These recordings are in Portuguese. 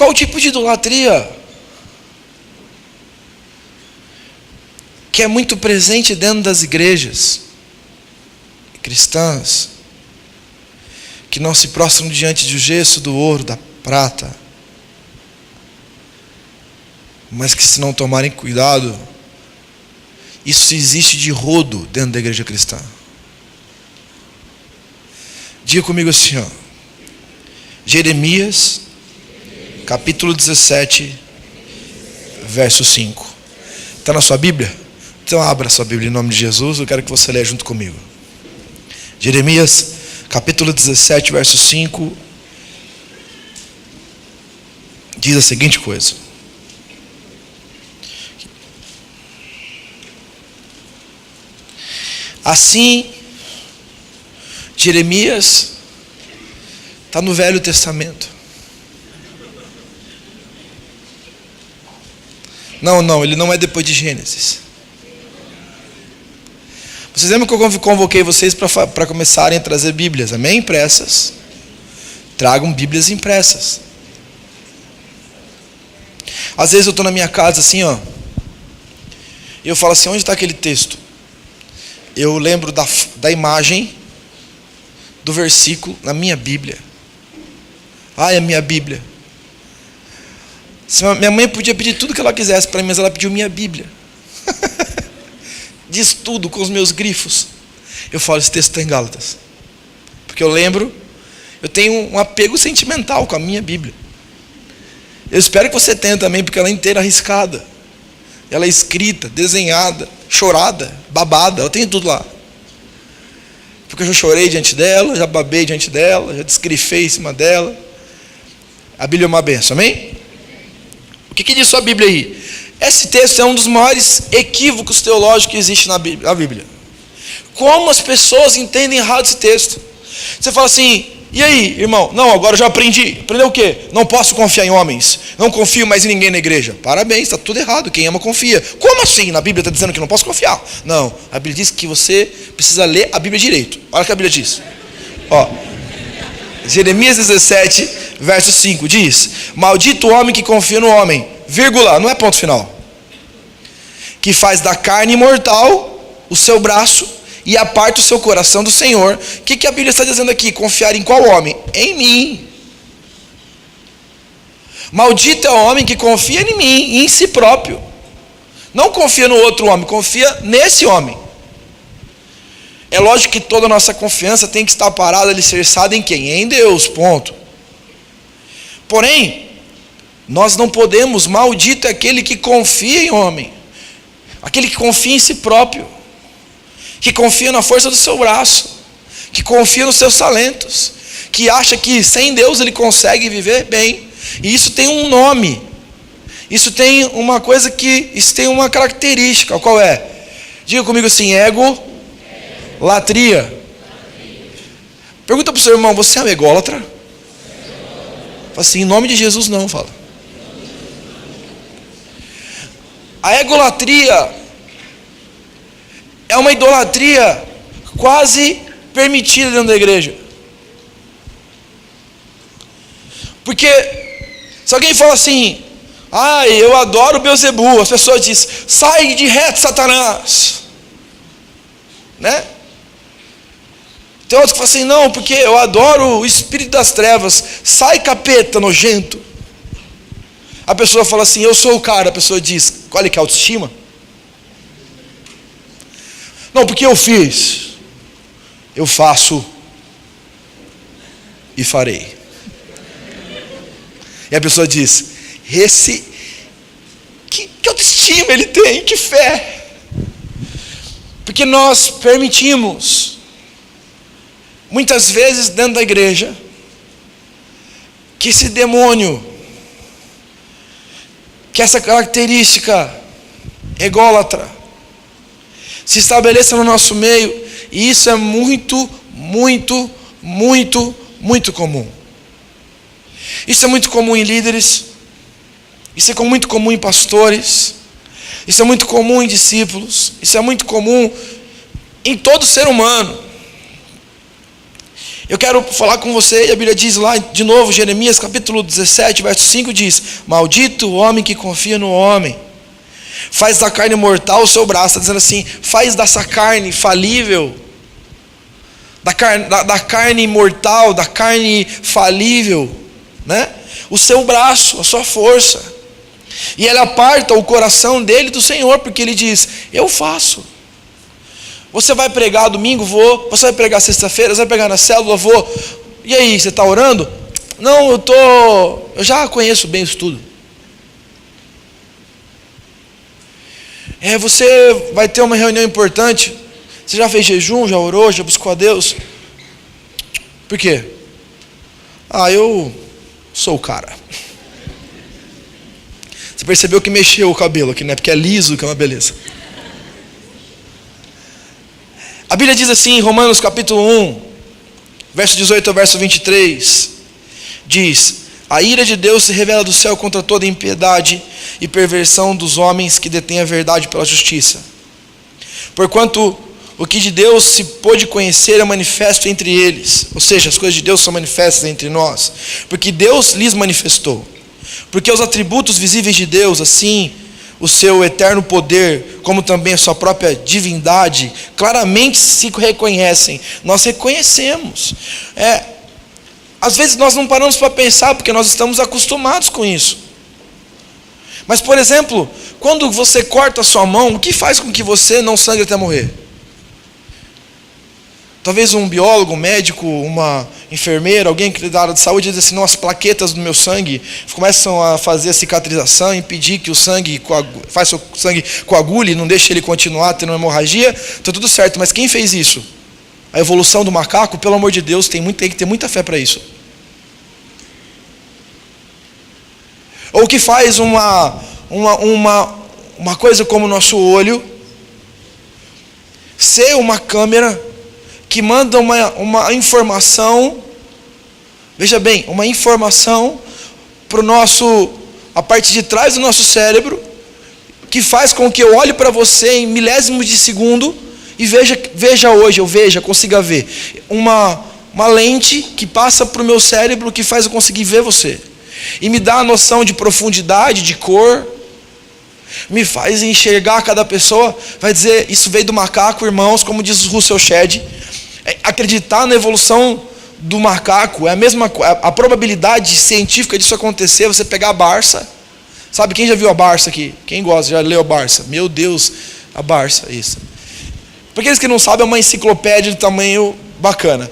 Qual tipo de idolatria que é muito presente dentro das igrejas cristãs, que não se prostram diante do gesso, do ouro, da prata, mas que, se não tomarem cuidado, isso existe de rodo dentro da igreja cristã. Diga comigo assim, ó. Jeremias, capítulo 17, verso 5. Está na sua Bíblia? Então abra a sua Bíblia em nome de Jesus, eu quero que você leia junto comigo. Jeremias, capítulo 17, verso 5, diz a seguinte coisa: assim, Jeremias está no Velho Testamento. Não, ele não é depois de Gênesis. Vocês lembram que eu convoquei vocês para começarem a trazer Bíblias, amém? Impressas. Tragam Bíblias impressas. Às vezes eu estou na minha casa assim, ó, e eu falo assim, onde está aquele texto? Eu lembro da imagem do versículo na minha Bíblia. Ai, a minha Bíblia. Minha mãe podia pedir tudo que ela quisesse para mim, mas ela pediu minha Bíblia. Diz tudo com os meus grifos. Eu falo, esse texto está em Gálatas. Porque eu lembro, eu tenho um apego sentimental com a minha Bíblia. Eu espero que você tenha também, porque ela é inteira riscada. Ela é escrita, desenhada, chorada, babada, ela tem tudo lá. Porque eu já chorei diante dela, já babei diante dela, já desgrifei em cima dela. A Bíblia é uma bênção, amém? O que diz sua Bíblia aí? Esse texto é um dos maiores equívocos teológicos que existe na Bíblia. Como as pessoas entendem errado esse texto? Você fala assim, e aí, irmão? Não, agora eu já aprendi. Aprendeu o quê? Não posso confiar em homens. Não confio mais em ninguém na igreja. Parabéns, está tudo errado. Quem ama, confia. Como assim? Na Bíblia está dizendo que não posso confiar? Não, a Bíblia diz que você precisa ler a Bíblia direito. Olha o que a Bíblia diz. Ó, Jeremias 17, verso 5 diz: maldito o homem que confia no homem, vírgula, não é ponto final, que faz da carne mortal o seu braço e aparta o seu coração do Senhor. O que a Bíblia está dizendo aqui? Confiar em qual homem? Em mim. Maldito é o homem que confia em mim, em si próprio. Não confia no outro homem, confia nesse homem. É lógico que toda a nossa confiança tem que estar parada, alicerçada em quem? Em Deus, ponto. Porém, nós não podemos, maldito é aquele que confia em homem, aquele que confia em si próprio, que confia na força do seu braço, que confia nos seus talentos, que acha que sem Deus ele consegue viver bem. E isso tem um nome, isso tem uma coisa que, isso tem uma característica. Qual é? Diga comigo assim, latria. Pergunta para o seu irmão, você é um ególatra? Fala assim, em nome de Jesus não, fala. A egolatria é uma idolatria quase permitida dentro da igreja. Porque se alguém fala assim, eu adoro Beelzebu, as pessoas dizem, sai de reto, Satanás, né? Tem outros que falam assim, não, porque eu adoro o espírito das trevas, sai capeta nojento. A pessoa fala assim, eu sou o cara. A pessoa diz, olha que autoestima. Não, porque eu fiz, eu faço e farei. E a pessoa diz, que autoestima ele tem, que fé. Porque nós permitimos, muitas vezes dentro da igreja, que esse demônio, que essa característica ególatra se estabeleça no nosso meio. E isso é muito, muito, muito, muito comum. Isso é muito comum em líderes, isso é muito comum em pastores, isso é muito comum em discípulos, isso é muito comum em todo ser humano. Eu quero falar com você, e a Bíblia diz lá, de novo, Jeremias capítulo 17, verso 5 diz: maldito o homem que confia no homem, faz da carne mortal o seu braço. Está dizendo assim, faz dessa carne falível, da carne mortal, da carne falível, né? O seu braço, a sua força. E ele aparta o coração dele do Senhor, porque ele diz: eu faço. Você vai pregar domingo? Vou. Você vai pregar sexta-feira? Você vai pregar na célula? Vou. E aí, você está orando? Não, eu já conheço bem isso tudo. Você vai ter uma reunião importante. Você já fez jejum? Já orou? Já buscou a Deus? Por quê? Eu sou o cara. Você percebeu que mexeu o cabelo aqui, né? Porque é liso, que é uma beleza. A Bíblia diz assim, em Romanos capítulo 1, verso 18 ao verso 23, diz: a ira de Deus se revela do céu contra toda impiedade e perversão dos homens que detêm a verdade pela justiça. Porquanto o que de Deus se pôde conhecer é manifesto entre eles, ou seja, as coisas de Deus são manifestas entre nós, porque Deus lhes manifestou. Porque os atributos visíveis de Deus, assim o seu eterno poder, como também a sua própria divindade, claramente se reconhecem. Nós reconhecemos. Às vezes nós não paramos para pensar, porque nós estamos acostumados com isso. Mas, por exemplo, quando você corta a sua mão, o que faz com que você não sangre até morrer? Talvez um biólogo, um médico, uma enfermeira, alguém que da área de saúde diz assim: não, as plaquetas do meu sangue começam a fazer a cicatrização, impedir que o sangue faça o sangue coagule, não deixe ele continuar tendo uma hemorragia. Está tudo certo, mas quem fez isso? A evolução do macaco? Pelo amor de Deus, tem que ter muita fé para isso. Ou o que faz uma coisa como o nosso olho ser uma câmera que manda uma informação, veja bem, uma informação para a parte de trás do nosso cérebro, que faz com que eu olhe para você em milésimos de segundo e consiga ver uma lente que passa para o meu cérebro, que faz eu conseguir ver você, e me dá a noção de profundidade, de cor, me faz enxergar cada pessoa. Vai dizer, isso veio do macaco, irmãos, como diz o Russell Shedd. Acreditar na evolução do macaco é a mesma coisa. A probabilidade científica disso acontecer, você pegar a Barça. Sabe, quem já viu a Barça aqui? Quem gosta, já leu a Barça? Meu Deus, a Barça, isso. Para aqueles que não sabem, é uma enciclopédia de tamanho bacana.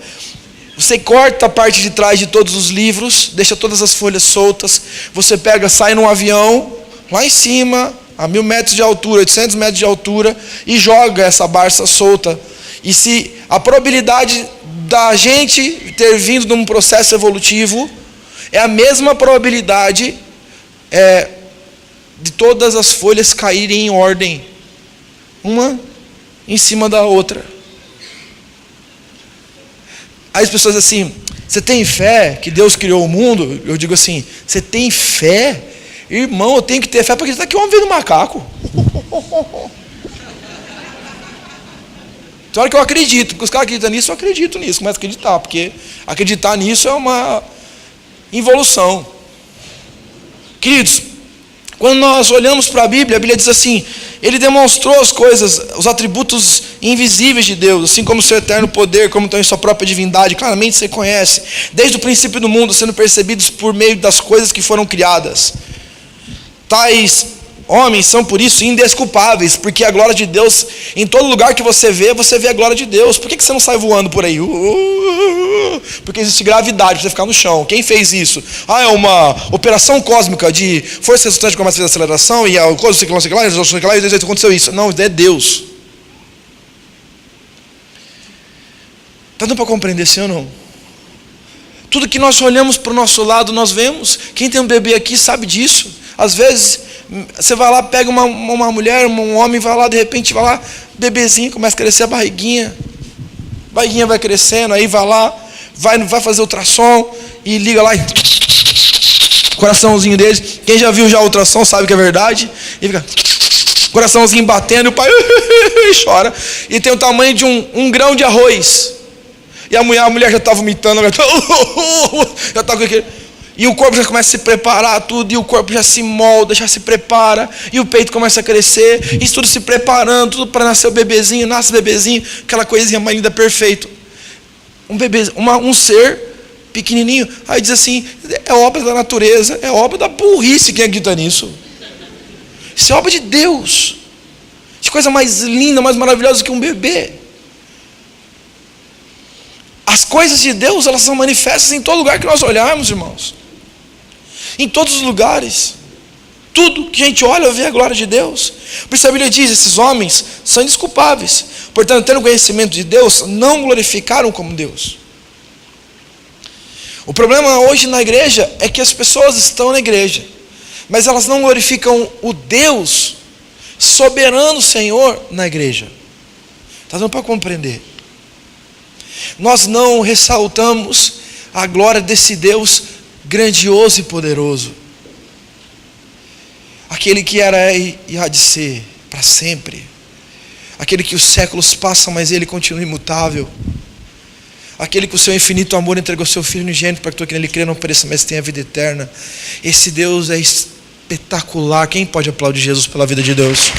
Você corta a parte de trás de todos os livros, deixa todas as folhas soltas, você pega, sai num avião, lá em cima, a 1000 metros de altura, 800 metros de altura, e joga essa Barça solta. E se a probabilidade da gente ter vindo num processo evolutivo é a mesma probabilidade de todas as folhas caírem em ordem, uma em cima da outra. Aí as pessoas dizem assim: você tem fé que Deus criou o mundo? Eu digo assim: você tem fé? Irmão, eu tenho que ter fé porque está aqui o homem veio do macaco. Tem hora que eu acredito, porque os caras acreditam nisso, eu acredito nisso, começo a acreditar, porque acreditar nisso é uma involução. Queridos, quando nós olhamos para a Bíblia diz assim: ele demonstrou as coisas, os atributos invisíveis de Deus, assim como o seu eterno poder, como também sua própria divindade, claramente você conhece, desde o princípio do mundo, sendo percebidos por meio das coisas que foram criadas. Tais homens são por isso indesculpáveis, porque a glória de Deus, em todo lugar que você vê a glória de Deus. Por que você não sai voando por aí? Porque existe gravidade para você ficar no chão. Quem fez isso? É uma operação cósmica de força resultante com a aceleração e a coisa, e aconteceu isso. Não, é Deus. Está dando para compreender, sim ou não? Tudo que nós olhamos para o nosso lado, nós vemos. Quem tem um bebê aqui sabe disso. Às vezes, você vai lá, pega uma mulher, um homem, vai lá, de repente, vai lá, bebezinho, começa a crescer a barriguinha vai crescendo, aí vai lá, vai fazer ultrassom, e liga lá, coraçãozinho deles. Quem já viu já o ultrassom sabe que é verdade, e fica coraçãozinho batendo, e o pai chora, e tem o tamanho de um grão de arroz. E a mulher já está vomitando, já está com aquele... E o corpo já começa a se preparar tudo, e o corpo já se molda, já se prepara, e o peito começa a crescer, isso tudo se preparando, tudo para nascer o bebezinho, nasce o bebezinho, aquela coisinha mais linda, perfeito. Um bebê, um ser pequenininho. Aí diz assim, é obra da natureza, é obra da burrice quem acredita nisso. Isso é obra de Deus. Que coisa mais linda, mais maravilhosa que um bebê. As coisas de Deus, elas são manifestas em todo lugar que nós olharmos, irmãos. Em todos os lugares. Tudo que a gente olha, vê a glória de Deus. Por isso a Bíblia diz, esses homens são indesculpáveis. Portanto, tendo conhecimento de Deus, não glorificaram como Deus. O problema hoje na igreja é que as pessoas estão na igreja, mas elas não glorificam o Deus soberano Senhor na igreja. Está dando para compreender? Nós não ressaltamos a glória desse Deus grandioso e poderoso. Aquele que era e há de ser para sempre. Aquele que os séculos passam, mas ele continua imutável. Aquele que o seu infinito amor entregou seu Filho unigênito para que todo aquele que nele crê não pereça, mas tenha vida eterna. Esse Deus é espetacular. Quem pode aplaudir Jesus pela vida de Deus?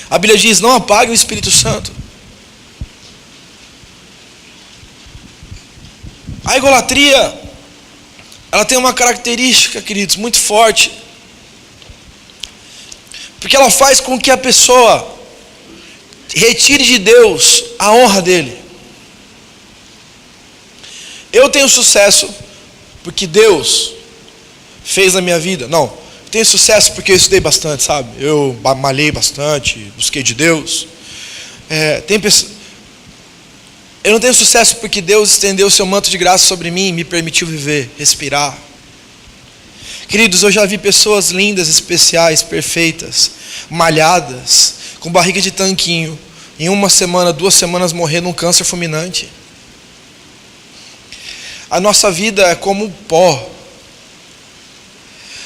A Bíblia diz, não apague o Espírito Santo. A idolatria, ela tem uma característica, queridos, muito forte. Porque ela faz com que a pessoa retire de Deus a honra dele. Eu tenho sucesso porque Deus fez na minha vida. Não, eu tenho sucesso porque eu estudei bastante, sabe? Eu malhei bastante, busquei de Deus. Eu não tenho sucesso porque Deus estendeu o seu manto de graça sobre mim e me permitiu viver, respirar. Queridos, eu já vi pessoas lindas, especiais, perfeitas, malhadas, com barriga de tanquinho, em 1 semana, 2 semanas morrer num câncer fulminante. A nossa vida é como pó.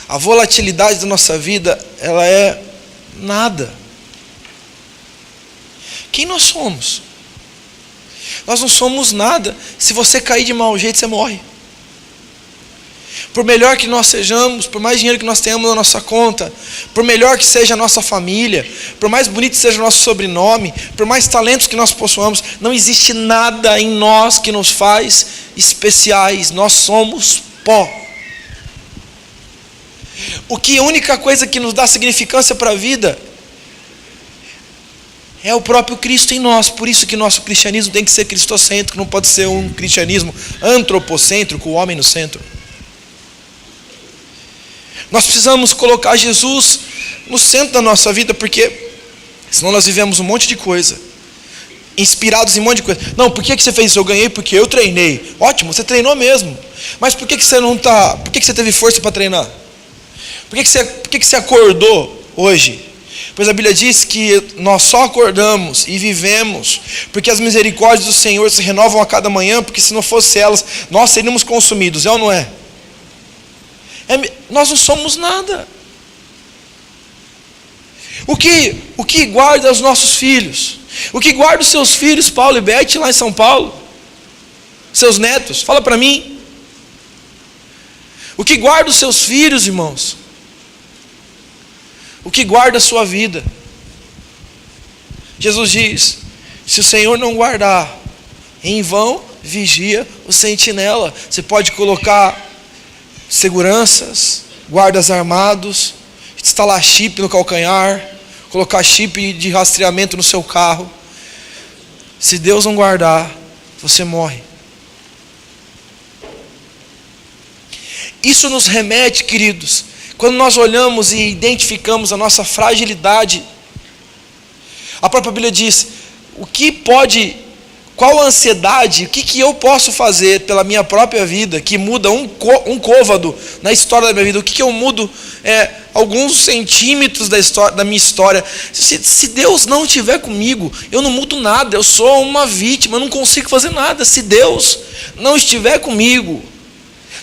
A volatilidade da nossa vida, ela é nada. Quem nós somos? Nós não somos nada. Se você cair de mau jeito, você morre. Por melhor que nós sejamos, por mais dinheiro que nós tenhamos na nossa conta, por melhor que seja a nossa família, por mais bonito que seja o nosso sobrenome, por mais talentos que nós possuamos, não existe nada em nós que nos faz especiais. Nós somos pó. A única coisa que nos dá significância para a vida é o próprio Cristo em nós. Por isso que nosso cristianismo tem que ser cristocêntrico, não pode ser um cristianismo antropocêntrico, o homem no centro. Nós precisamos colocar Jesus no centro da nossa vida, porque senão nós vivemos um monte de coisa, inspirados em um monte de coisa. Não, por que você fez isso? Eu ganhei porque eu treinei. Ótimo, você treinou mesmo. Mas por que você não está? Por que você teve força para treinar? Por que você acordou hoje? Pois a Bíblia diz que nós só acordamos e vivemos porque as misericórdias do Senhor se renovam a cada manhã, porque se não fossem elas, nós seríamos consumidos, é ou não é? Nós não somos nada. O que guarda os nossos filhos? O que guarda os seus filhos, Paulo e Beth, lá em São Paulo? Seus netos, fala para mim. O que guarda os seus filhos, irmãos? O que guarda a sua vida? Jesus diz, se o Senhor não guardar, em vão vigia o sentinela. Você pode colocar seguranças, guardas armados, instalar chip no calcanhar, colocar chip de rastreamento no seu carro. Se Deus não guardar, você morre. Isso nos remete, queridos, quando nós olhamos e identificamos a nossa fragilidade. A própria Bíblia diz, qual a ansiedade, o que eu posso fazer pela minha própria vida, que muda um côvado na história da minha vida, o que eu mudo alguns centímetros da minha história. Se Deus não estiver comigo, eu não mudo nada, eu sou uma vítima, eu não consigo fazer nada. Se Deus não estiver comigo,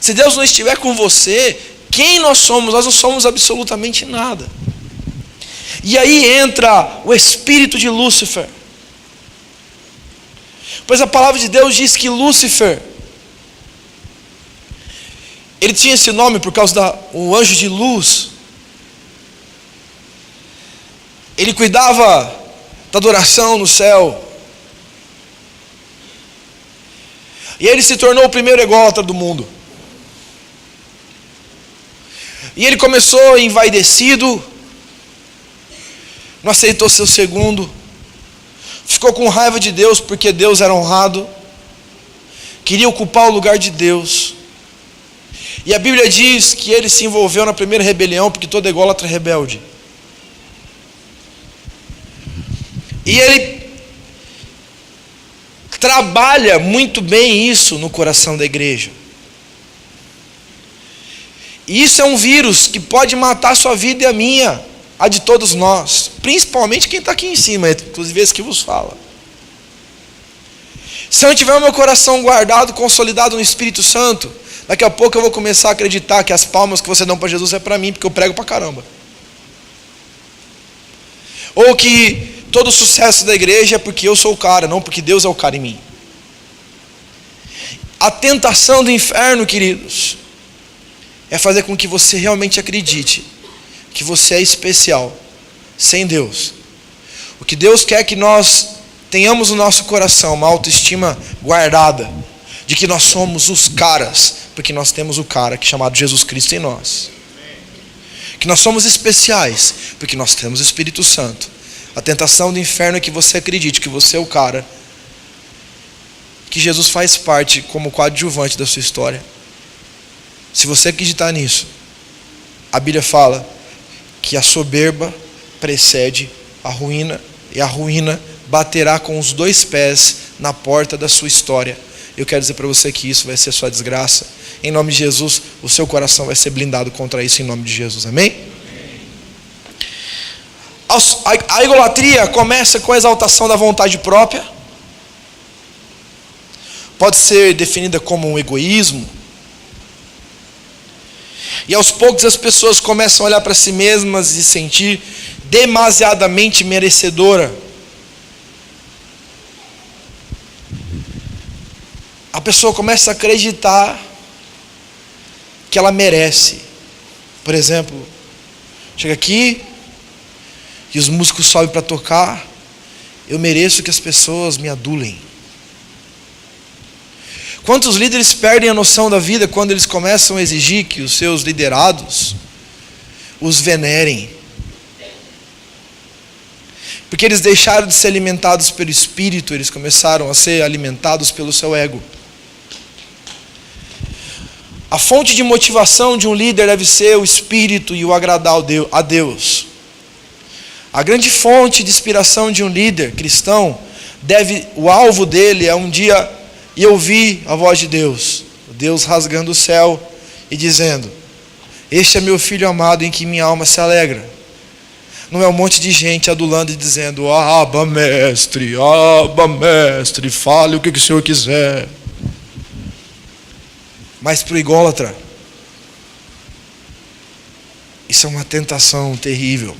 se Deus não estiver com você, quem nós somos? Nós não somos absolutamente nada. E aí entra o espírito de Lúcifer. Pois a palavra de Deus diz que Lúcifer, ele tinha esse nome por causa do anjo de luz. Ele cuidava da adoração no céu. E ele se tornou o primeiro ególatra do mundo. E ele começou envaidecido, não aceitou ser o segundo, ficou com raiva de Deus porque Deus era honrado, queria ocupar o lugar de Deus. E a Bíblia diz que ele se envolveu na primeira rebelião, porque todo ególatra é rebelde. E ele trabalha muito bem isso no coração da igreja. E isso é um vírus que pode matar a sua vida e a minha, a de todos nós, principalmente quem está aqui em cima, inclusive esse que vos fala. Se eu não tiver o meu coração guardado, consolidado no Espírito Santo, daqui a pouco eu vou começar a acreditar que as palmas que você dá para Jesus é para mim, porque eu prego para caramba. Ou que todo o sucesso da igreja é porque eu sou o cara, não porque Deus é o cara em mim. A tentação do inferno, queridos, é fazer com que você realmente acredite que você é especial, sem Deus. O que Deus quer é que nós tenhamos no nosso coração uma autoestima guardada, de que nós somos os caras, porque nós temos o cara que é chamado Jesus Cristo em nós. Que nós somos especiais, porque nós temos o Espírito Santo. A tentação do inferno é que você acredite que você é o cara, que Jesus faz parte como coadjuvante da sua história. Se você acreditar nisso, a Bíblia fala que a soberba precede a ruína, e a ruína baterá com os 2 pés na porta da sua história. Eu quero dizer para você que isso vai ser sua desgraça. Em nome de Jesus, o seu coração vai ser blindado contra isso em nome de Jesus. Amém? A idolatria começa com a exaltação da vontade própria. Pode ser definida como um egoísmo. E aos poucos as pessoas começam a olhar para si mesmas e sentir demasiadamente merecedora. A pessoa começa a acreditar que ela merece. Por exemplo, chega aqui e os músicos sobem para tocar, eu mereço que as pessoas me adulem. Quantos líderes perdem a noção da vida quando eles começam a exigir que os seus liderados os venerem? Porque eles deixaram de ser alimentados pelo Espírito, eles começaram a ser alimentados pelo seu ego. A fonte de motivação de um líder deve ser o Espírito e o agradar a Deus. A grande fonte de inspiração de um líder cristão, o alvo dele é um dia e ouvir a voz de Deus, Deus rasgando o céu e dizendo: este é meu filho amado em que minha alma se alegra. Não é um monte de gente adulando e dizendo: Abba mestre, fale o que o Senhor quiser. Mas para o ególatra, isso é uma tentação terrível.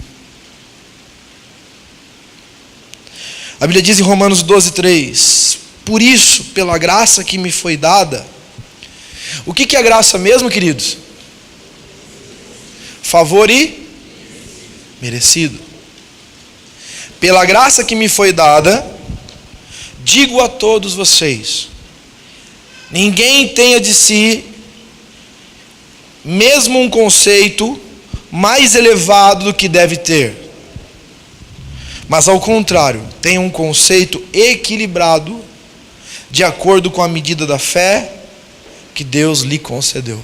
A Bíblia diz em Romanos 12:3: por isso, pela graça que me foi dada. O que é graça mesmo, queridos? Favor e merecido. Pela graça que me foi dada, digo a todos vocês: ninguém tenha de si mesmo um conceito mais elevado do que deve ter, mas ao contrário, tenha um conceito equilibrado, de acordo com a medida da fé que Deus lhe concedeu.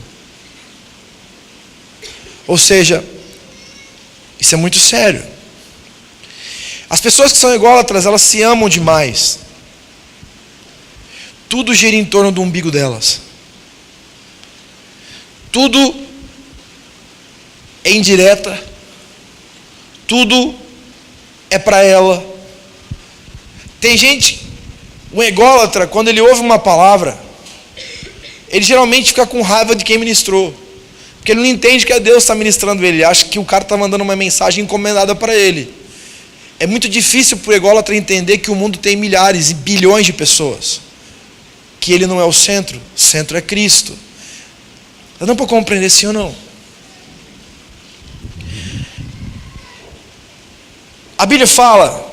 Ou seja, isso é muito sério. As pessoas que são ególatras, elas se amam demais. Tudo gira em torno do umbigo delas. Tudo é indireta. Tudo é para ela. Tem gente, um ególatra, quando ele ouve uma palavra, ele geralmente fica com raiva de quem ministrou. Porque ele não entende que é Deus que está ministrando ele. Ele acha que o cara está mandando uma mensagem encomendada para ele. É muito difícil para o ególatra entender que o mundo tem milhares e bilhões de pessoas. Que ele não é o centro é Cristo. Está dando para compreender sim ou não? A Bíblia fala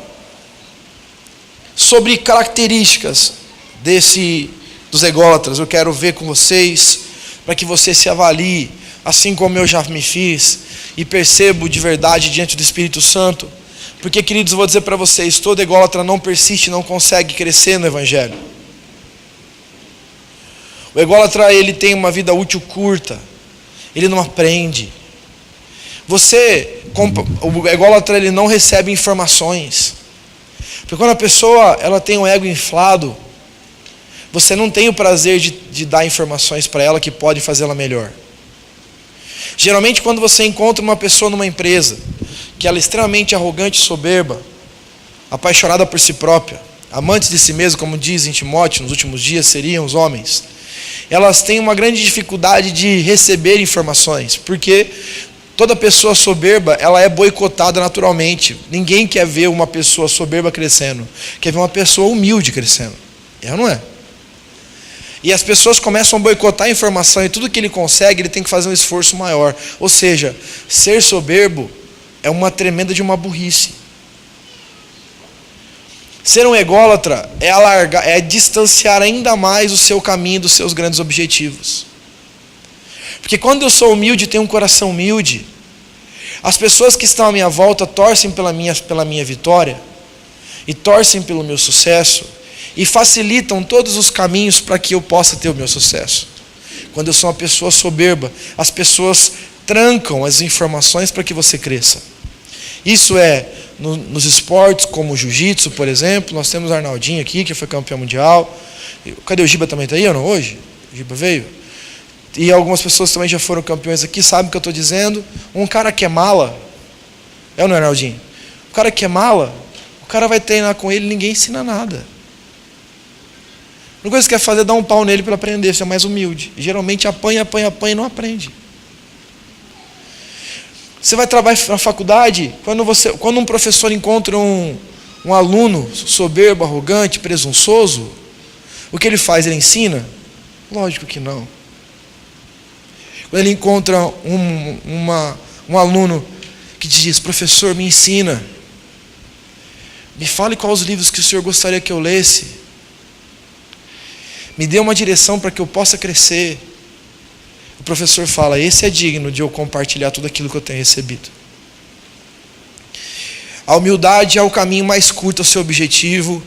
sobre características dos ególatras. Eu quero ver com vocês, para que você se avalie, assim como eu já me fiz, e percebo de verdade diante do Espírito Santo. Porque, queridos, eu vou dizer para vocês, todo ególatra não persiste, não consegue crescer no Evangelho. O ególatra, ele tem uma vida útil curta, ele não aprende. O ególatra, ele não recebe informações. Porque quando a pessoa ela tem um ego inflado, você não tem o prazer de dar informações para ela que pode fazê-la melhor. Geralmente, quando você encontra uma pessoa numa empresa que ela é extremamente arrogante e soberba, apaixonada por si própria, amantes de si mesmo, como diz em Timóteo, nos últimos dias seriam os homens, elas têm uma grande dificuldade de receber informações, porque toda pessoa soberba, ela é boicotada naturalmente. Ninguém quer ver uma pessoa soberba crescendo, quer ver uma pessoa humilde crescendo. É ou não é? E as pessoas começam a boicotar a informação, e tudo que ele consegue, ele tem que fazer um esforço maior. Ou seja, ser soberbo é uma tremenda de uma burrice. Ser um ególatra é distanciar ainda mais o seu caminho dos seus grandes objetivos. Porque quando eu sou humilde, tenho um coração humilde, as pessoas que estão à minha volta torcem pela minha vitória, e torcem pelo meu sucesso, e facilitam todos os caminhos para que eu possa ter o meu sucesso. Quando eu sou uma pessoa soberba, as pessoas trancam as informações para que você cresça. Isso é nos esportes, como o jiu-jitsu, por exemplo. Nós temos o Arnaldinho aqui, que foi campeão mundial. Cadê o Giba? Também está aí ou não hoje? O Giba veio? E algumas pessoas também já foram campeões aqui, sabem o que eu estou dizendo. Um cara que é mala, é ou não é, Arnaldinho? O cara que é mala, o cara vai treinar com ele, ninguém ensina nada. A única coisa que quer fazer é dar um pau nele para aprender, ser mais humilde. E geralmente apanha e não aprende. Você vai trabalhar na faculdade, quando um professor encontra um aluno soberbo, arrogante, presunçoso, o que ele faz? Ele ensina? Lógico que não. Quando ele encontra um aluno que diz: professor, me ensina, me fale quais os livros que o senhor gostaria que eu lesse, me dê uma direção para que eu possa crescer. O professor fala: esse é digno de eu compartilhar tudo aquilo que eu tenho recebido. A humildade é o caminho mais curto ao seu objetivo,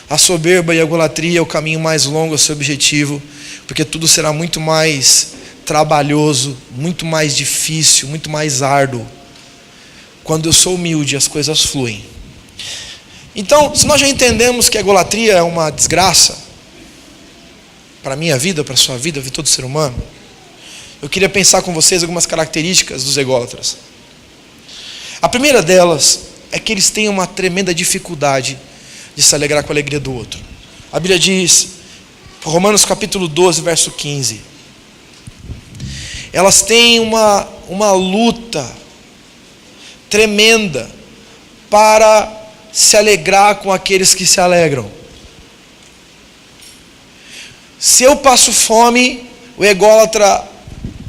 a soberba e a egolatria é o caminho mais longo ao seu objetivo, porque tudo será muito mais trabalhoso, muito mais difícil, muito mais árduo. Quando eu sou humilde, as coisas fluem. Então, se nós já entendemos que a egolatria é uma desgraça para a minha vida, para a sua vida, para todo ser humano, eu queria pensar com vocês algumas características dos ególatras. A primeira delas é que eles têm uma tremenda dificuldade de se alegrar com a alegria do outro. A Bíblia diz, Romanos capítulo 12, verso 15, elas têm uma luta tremenda para se alegrar com aqueles que se alegram. Se eu passo fome, o ególatra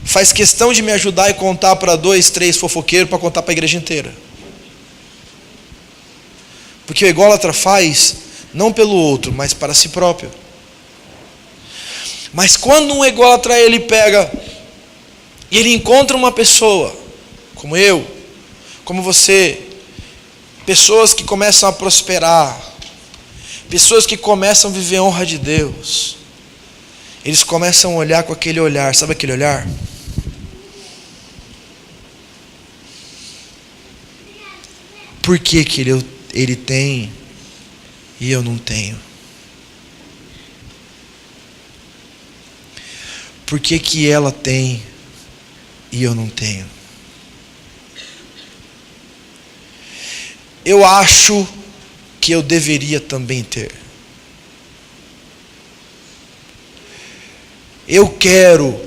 faz questão de me ajudar e contar para 2, 3 fofoqueiros para contar para a igreja inteira. Porque o ególatra faz não pelo outro, mas para si próprio. Mas quando um ególatra ele pega e ele encontra uma pessoa, como eu, como você, pessoas que começam a prosperar, pessoas que começam a viver a honra de Deus, eles começam a olhar com aquele olhar, sabe aquele olhar? Por que ele tem e eu não tenho? Por que ela tem e eu não tenho? Eu acho que eu deveria também ter. Eu quero,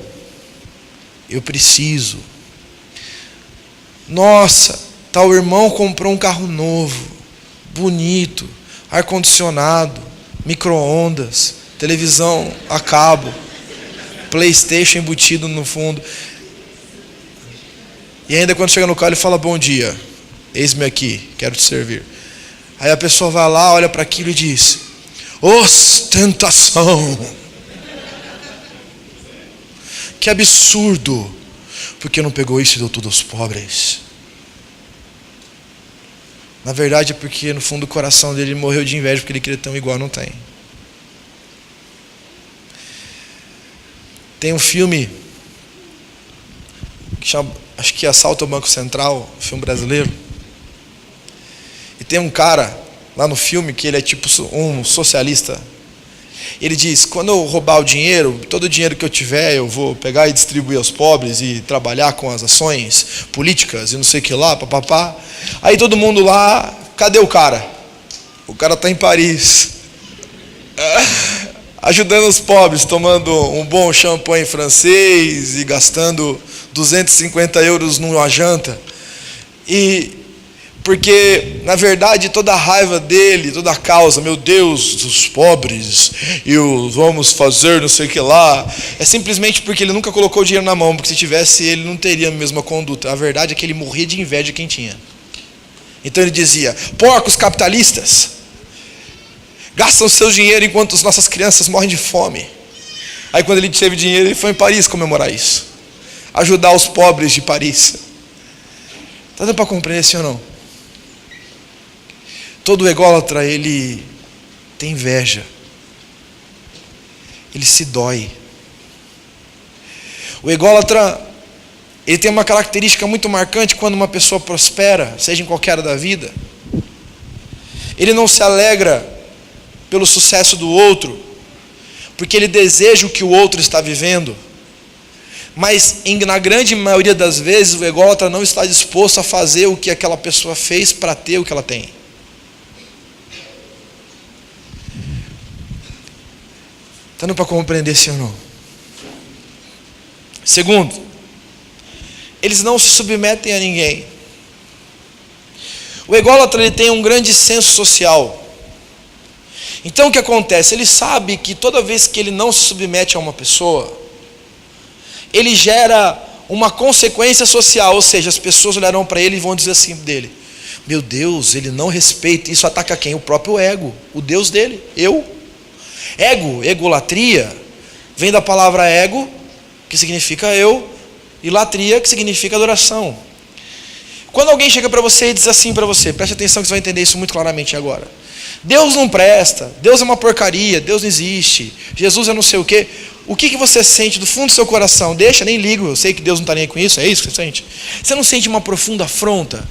eu preciso. Nossa, tal irmão comprou um carro novo, bonito, ar-condicionado, micro-ondas, televisão a cabo, PlayStation embutido no fundo. E ainda quando chega no carro ele fala: bom dia, eis-me aqui, quero te servir. Aí a pessoa vai lá, olha para aquilo e diz: ostentação. Que absurdo, porque não pegou isso e deu tudo aos pobres. Na verdade é porque no fundo do coração dele ele morreu de inveja, porque ele queria ter um igual, não tem. Tem um filme que chama, acho que é Assalto ao Banco Central, filme brasileiro. E tem um cara lá no filme que ele é tipo um socialista. Ele diz: quando eu roubar o dinheiro, todo o dinheiro que eu tiver eu vou pegar e distribuir aos pobres e trabalhar com as ações políticas e não sei o que lá, papapá. Aí todo mundo lá, cadê o cara? O cara está em Paris, ajudando os pobres, tomando um bom champanhe francês e gastando 250 euros numa janta. E porque, na verdade, toda a raiva dele, toda a causa, meu Deus, dos pobres, e os vamos fazer não sei o que lá, é simplesmente porque ele nunca colocou o dinheiro na mão, porque se tivesse ele não teria a mesma conduta. A verdade é que ele morria de inveja de quem tinha. Então ele dizia: porcos capitalistas, gastam seu dinheiro enquanto as nossas crianças morrem de fome. Aí quando ele teve dinheiro, ele foi em Paris comemorar isso, ajudar os pobres de Paris. Está dando para compreender, sim ou não? Todo ególatra, ele tem inveja, ele se dói. O ególatra, ele tem uma característica muito marcante quando uma pessoa prospera, seja em qualquer área da vida. Ele não se alegra pelo sucesso do outro, porque ele deseja o que o outro está vivendo. Mas na grande maioria das vezes o ególatra não está disposto a fazer o que aquela pessoa fez para ter o que ela tem. Está dando para compreender, sim ou não? Segundo, eles não se submetem a ninguém. O ególatra, ele tem um grande senso social. Então o que acontece? Ele sabe que toda vez que ele não se submete a uma pessoa, ele gera uma consequência social, ou seja, as pessoas olharão para ele e vão dizer assim dele: meu Deus, ele não respeita. Isso ataca quem? O próprio ego, o Deus dele, eu. Ego, egolatria, vem da palavra ego, que significa eu, e latria, que significa adoração. Quando alguém chega para você e diz assim para você, preste atenção que você vai entender isso muito claramente agora: Deus não presta, Deus é uma porcaria, Deus não existe, Jesus é não sei o quê. O que você sente do fundo do seu coração? Deixa, nem ligo, eu sei que Deus não está nem aí com isso, é isso que você sente? Você não sente uma profunda afronta?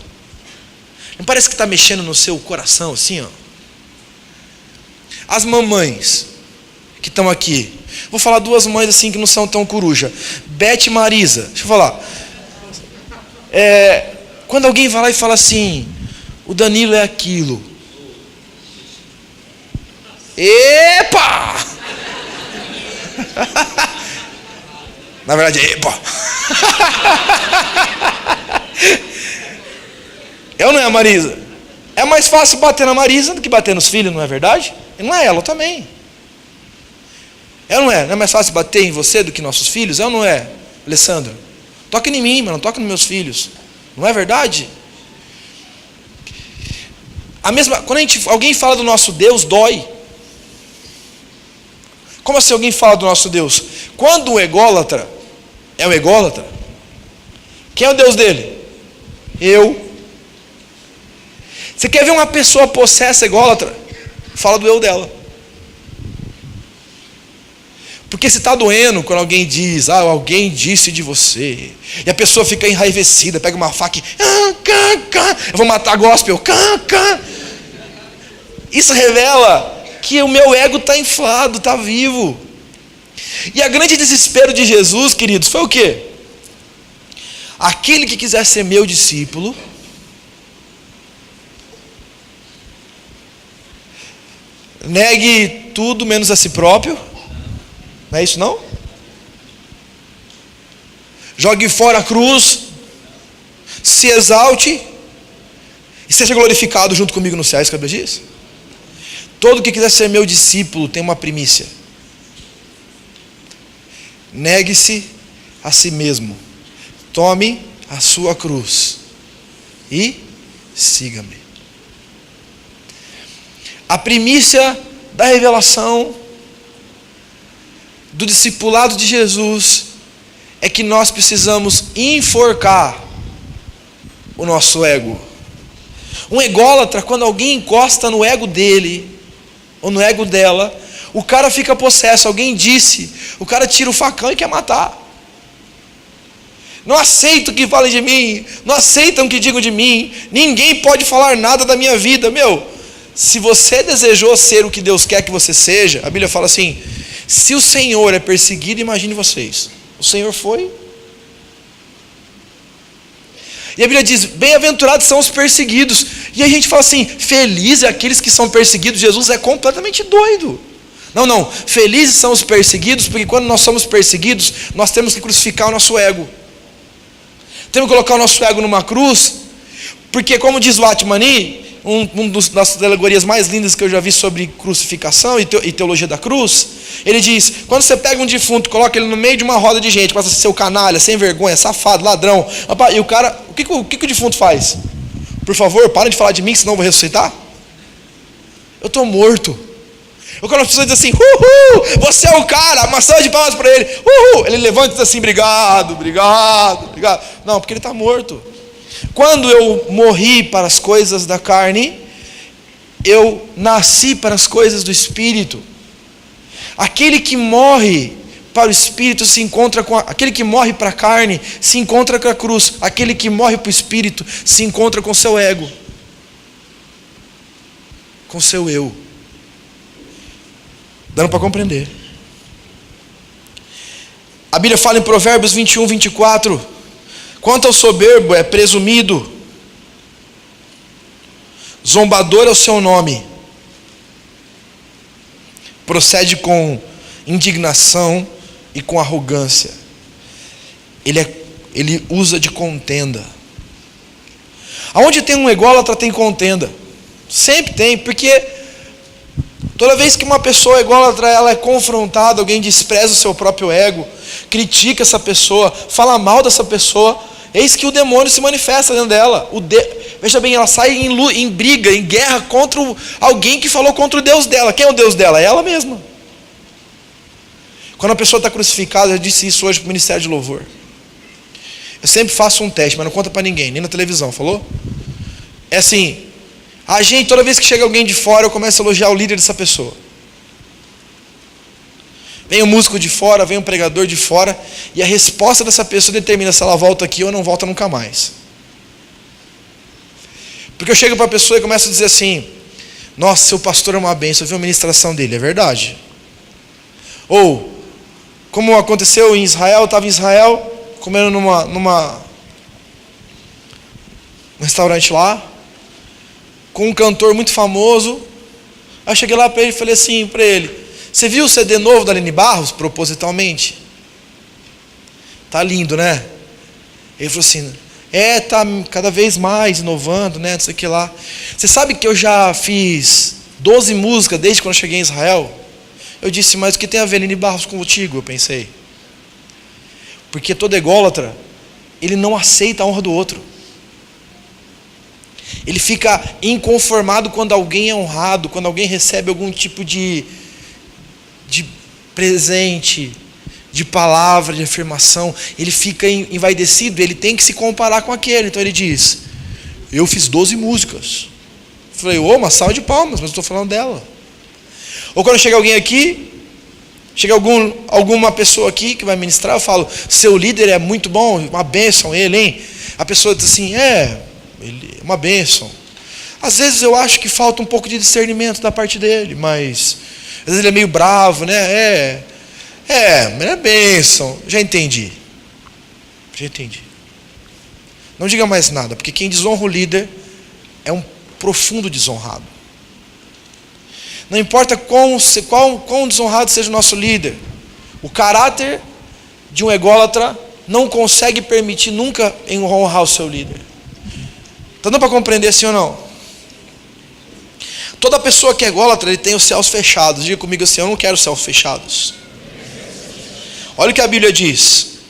Não parece que está mexendo no seu coração assim, ó? As mamães que estão aqui, vou falar duas mães assim que não são tão coruja, Beth e Marisa. Deixa eu falar. Quando alguém vai lá e fala assim: o Danilo é aquilo. Epa! Na verdade, epa! Eu não é a Marisa. É mais fácil bater na Marisa do que bater nos filhos, não é verdade? E não é ela também. Não é mais fácil bater em você do que nossos filhos? Não é, Alessandro? Toca em mim, mas não toca nos meus filhos. Não é verdade? Quando alguém fala do nosso Deus, dói. Como assim alguém fala do nosso Deus? Quando o ególatra é o ególatra, quem é o Deus dele? Eu. Você quer ver uma pessoa possessa ególatra? Fala do eu dela. Porque se está doendo quando alguém diz: alguém disse de você, e a pessoa fica enraivecida, pega uma faca e eu vou matar gospel, isso revela que o meu ego está inflado, está vivo. E a grande desespero de Jesus, queridos, foi o quê? Aquele que quiser ser meu discípulo, negue tudo menos a si próprio. Não é isso não? jogue fora a cruz, se exalte e seja glorificado junto comigo no céu. É isso que a Bíblia diz. Todo que quiser ser meu discípulo tem uma primícia. Negue-se a si mesmo, tome a sua cruz e siga-me. A primícia da revelação do discipulado de Jesus é que nós precisamos enforcar o nosso ego. Um ególatra, quando alguém encosta no ego dele ou no ego dela, o cara fica possesso. Alguém disse, o cara tira o facão e quer matar. Não aceito que falem de mim, não aceitam que digam de mim, ninguém pode falar nada da minha vida. Se você desejou ser o que Deus quer que você seja, a Bíblia fala assim: se o Senhor é perseguido, imagine vocês. O Senhor foi. E a Bíblia diz: bem-aventurados são os perseguidos. E a gente fala assim: felizes aqueles que são perseguidos. Jesus é completamente doido. Não, felizes são os perseguidos, porque quando nós somos perseguidos, nós temos que crucificar o nosso ego. Temos que colocar o nosso ego numa cruz, porque como diz o Atmani, das alegorias mais lindas que eu já vi sobre crucificação e teologia da cruz, ele diz: quando você pega um defunto, coloca ele no meio de uma roda de gente, passa a ser seu canalha, sem vergonha, safado, ladrão, e o cara, o que o defunto faz? Por favor, para de falar de mim, senão eu vou ressuscitar. Eu estou morto. Quando as pessoas dizem assim: uhul, você é o cara, uma salva de palmas para ele, uhul, ele levanta e diz assim: obrigado. Não, porque ele está morto. Quando eu morri para as coisas da carne, eu nasci para as coisas do Espírito. Aquele que morre para o Espírito se encontra com aquele que morre para a carne se encontra com a cruz. Aquele que morre para o Espírito se encontra com o seu ego, com o seu eu. Dando para compreender. A Bíblia fala em Provérbios 21, 24: quanto ao soberbo é presumido, zombador é o seu nome, procede com indignação e com arrogância, ele usa de contenda. Aonde tem um ególatra tem contenda, sempre tem, porque toda vez que uma pessoa ególatra ela é confrontada, alguém despreza o seu próprio ego, critica essa pessoa, fala mal dessa pessoa, eis que o demônio se manifesta dentro dela. Veja bem, ela sai em briga, em guerra contra alguém que falou contra o Deus dela. Quem é o Deus dela? É ela mesma. Quando a pessoa está crucificada, eu disse isso hoje para o Ministério de Louvor. Eu sempre faço um teste, mas não conta para ninguém, nem na televisão, falou? É assim: toda vez que chega alguém de fora, eu começo a elogiar o líder dessa pessoa. Vem um músico de fora, vem um pregador de fora, e a resposta dessa pessoa determina se ela volta aqui ou não volta nunca mais. Porque eu chego para a pessoa e começo a dizer assim: nossa, seu pastor é uma bênção, eu vi a ministração dele, é verdade. Ou, como aconteceu em Israel, eu estava em Israel, comendo num restaurante lá, com um cantor muito famoso. Aí eu cheguei lá para ele e falei assim para ele: você viu o CD novo da Aline Barros, propositalmente? Tá lindo, né? Ele falou assim: tá cada vez mais inovando, né? Não sei o que lá. Você sabe que eu já fiz 12 músicas desde quando eu cheguei em Israel? Eu disse: mas o que tem a ver Aline Barros contigo? Eu pensei. Porque todo ególatra, ele não aceita a honra do outro. Ele fica inconformado quando alguém é honrado, quando alguém recebe algum tipo de presente, de palavra, de afirmação. Ele fica envaidecido, ele tem que se comparar com aquele. Então ele diz: eu fiz 12 músicas. Eu falei: uma salva de palmas, mas eu estou falando dela. Ou quando chega alguém aqui, chega alguma pessoa aqui que vai ministrar, eu falo: seu líder é muito bom, uma bênção ele, hein? A pessoa diz assim: ele é uma bênção. Às vezes eu acho que falta um pouco de discernimento da parte dele, mas às vezes ele é meio bravo, né? Mas é bênção. Já entendi. Não diga mais nada, porque quem desonra o líder é um profundo desonrado. Não importa quão desonrado seja o nosso líder, o caráter de um ególatra não consegue permitir nunca honrar o seu líder. Está dando para compreender sim ou não? Toda pessoa que é ególatra, ele tem os céus fechados. Diga comigo assim: eu não quero céus fechados. Olha o que a Bíblia diz.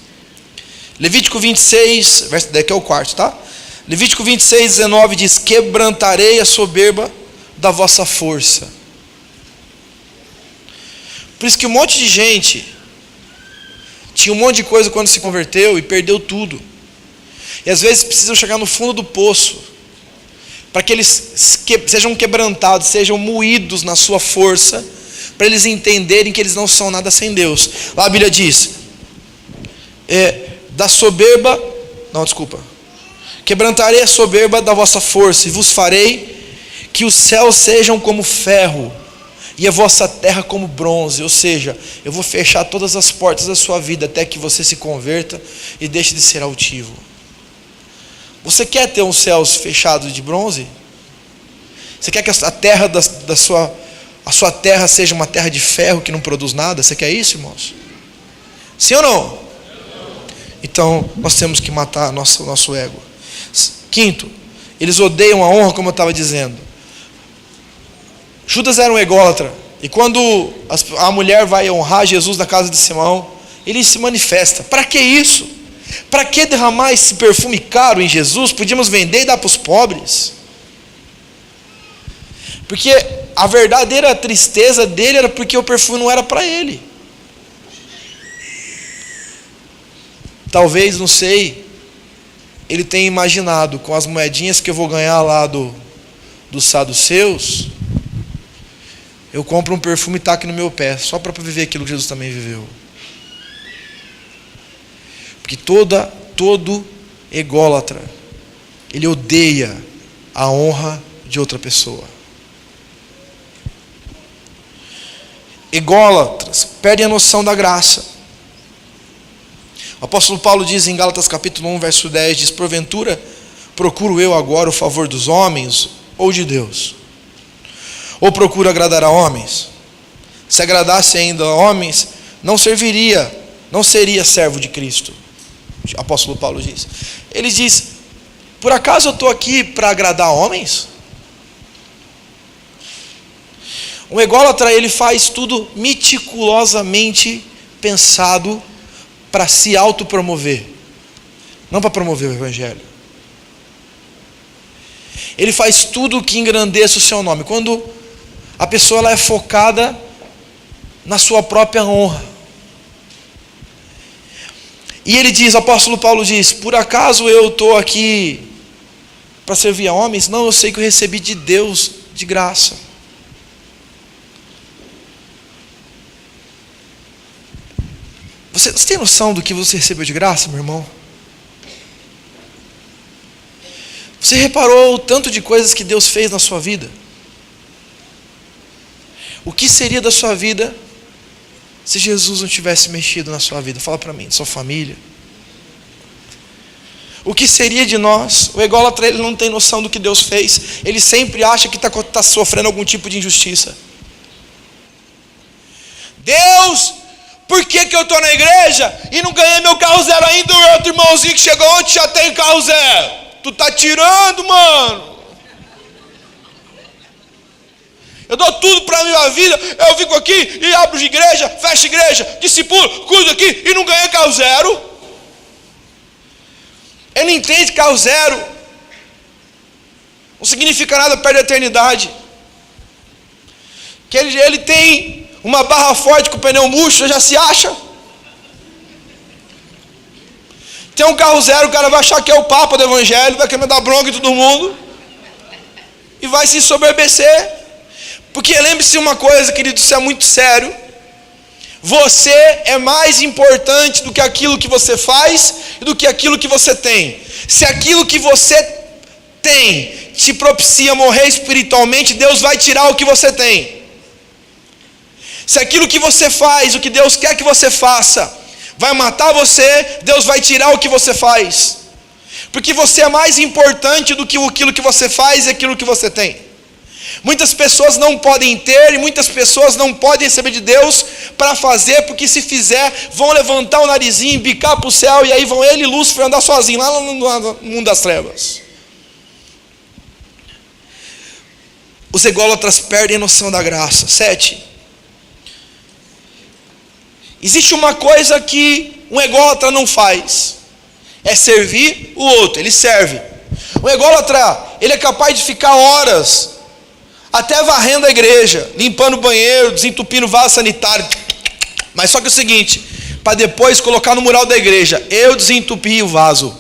Levítico 26, daqui é o quarto, tá? Levítico 26, 19 diz: quebrantarei a soberba da vossa força. Por isso que um monte de gente tinha um monte de coisa quando se converteu e perdeu tudo. E às vezes precisam chegar no fundo do poço para que eles sejam quebrantados, sejam moídos na sua força, para eles entenderem que eles não são nada sem Deus. Lá a Bíblia diz: quebrantarei a soberba da vossa força e vos farei que os céus sejam como ferro e a vossa terra como bronze. Ou seja, eu vou fechar todas as portas da sua vida até que você se converta e deixe de ser altivo. Você quer ter um céus fechado de bronze? Você quer que a terra a sua terra seja uma terra de ferro que não produz nada? Você quer isso, irmãos? Sim ou não? Então, nós temos que matar nosso ego. Quinto, eles odeiam a honra, como eu estava dizendo. Judas era um ególatra. E quando a mulher vai honrar Jesus na casa de Simão, ele se manifesta: para que isso? Para que derramar esse perfume caro em Jesus? Podíamos vender e dar para os pobres. Porque a verdadeira tristeza dele era porque o perfume não era para ele. Talvez, não sei, ele tenha imaginado: com as moedinhas que eu vou ganhar lá dos saduceus, eu compro um perfume e taco no meu pé, só para viver aquilo que Jesus também viveu. Porque todo ególatra, ele odeia a honra de outra pessoa. Ególatras perdem a noção da graça. O apóstolo Paulo diz em Gálatas capítulo 1, verso 10, diz: porventura procuro eu agora o favor dos homens ou de Deus? Ou procuro agradar a homens? Se agradasse ainda a homens, não seria servo de Cristo. O apóstolo Paulo diz. Ele diz: por acaso eu estou aqui para agradar homens? Um ególatra, ele faz tudo meticulosamente pensado para se autopromover, não para promover o evangelho. Ele faz tudo que engrandeça o seu nome. Quando a pessoa ela é focada na sua própria honra. E ele diz, o apóstolo Paulo diz: por acaso eu estou aqui para servir a homens? Não, eu sei que eu recebi de Deus de graça. Você tem noção do que você recebeu de graça, meu irmão? Você reparou o tanto de coisas que Deus fez na sua vida? O que seria da sua vida se Jesus não tivesse mexido na sua vida? Fala para mim, da sua família. O que seria de nós? O ególatra, ele não tem noção do que Deus fez. Ele sempre acha que está sofrendo algum tipo de injustiça. Deus, por que eu estou na igreja e não ganhei meu carro zero ainda? O outro irmãozinho que chegou ontem já tem carro zero. Tu tá tirando, mano. Eu dou tudo para a minha vida. Eu fico aqui e abro de igreja, fecho igreja, discipulo, cuido aqui e não ganhei carro zero. Ele não entende carro zero. Não significa nada perto da eternidade. Que ele tem uma barra forte com o pneu murcho, já se acha. Tem um carro zero, o cara vai achar que é o papa do evangelho, vai querer dar bronca em todo mundo e vai se ensoberbecer. Porque lembre-se uma coisa, querido, isso é muito sério. Você é mais importante do que aquilo que você faz e do que aquilo que você tem. Se aquilo que você tem te propicia morrer espiritualmente, Deus vai tirar o que você tem. Se aquilo que você faz, o que Deus quer que você faça, vai matar você, Deus vai tirar o que você faz. Porque você é mais importante do que aquilo que você faz e aquilo que você tem. Muitas pessoas não podem ter e muitas pessoas não podem receber de Deus para fazer, porque se fizer, vão levantar o narizinho, bicar para o céu, e aí vão ele e Lúcifer andar sozinhos lá no mundo das trevas. Os ególatras perdem a noção da graça. 7. Existe uma coisa que um ególatra não faz, é servir o outro. Ele serve. O ególatra, ele é capaz de ficar horas, até varrendo a igreja, limpando o banheiro, desentupindo o vaso sanitário. Mas só que é o seguinte, para depois colocar no mural da igreja: eu desentupi o vaso.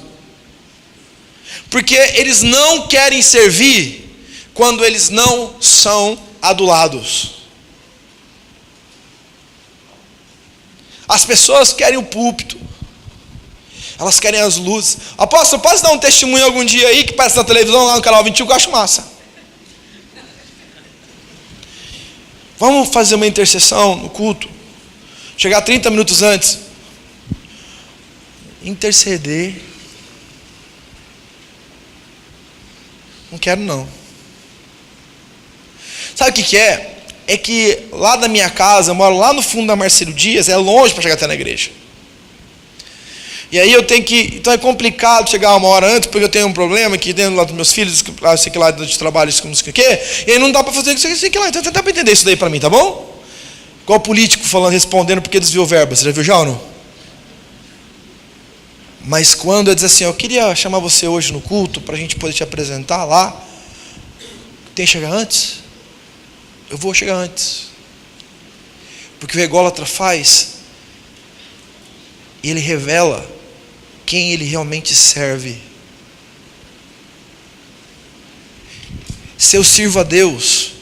Porque eles não querem servir quando eles não são adulados. As pessoas querem o púlpito, elas querem as luzes. Apóstolo, posso dar um testemunho algum dia aí que parece na televisão lá no canal 21 que eu acho massa? Vamos fazer uma intercessão no culto, chegar 30 minutos antes, interceder. Não quero não. Sabe o que é? É que lá da minha casa, eu moro lá no fundo da Marcelo Dias, é longe para chegar até na igreja. E aí eu tenho que, então é complicado chegar uma hora antes, porque eu tenho um problema aqui dentro lá dos meus filhos, sei que lá de trabalho, isso que e aí não dá para fazer isso que lá, então dá para entender isso daí para mim, tá bom? Igual o político falando, respondendo porque desviou verba, você já viu já ou não? Mas quando eu diz assim, eu queria chamar você hoje no culto, para a gente poder te apresentar lá, tem que chegar antes? Eu vou chegar antes. Porque o ególatra faz, ele revela quem ele realmente serve. Se eu sirvo a Deus,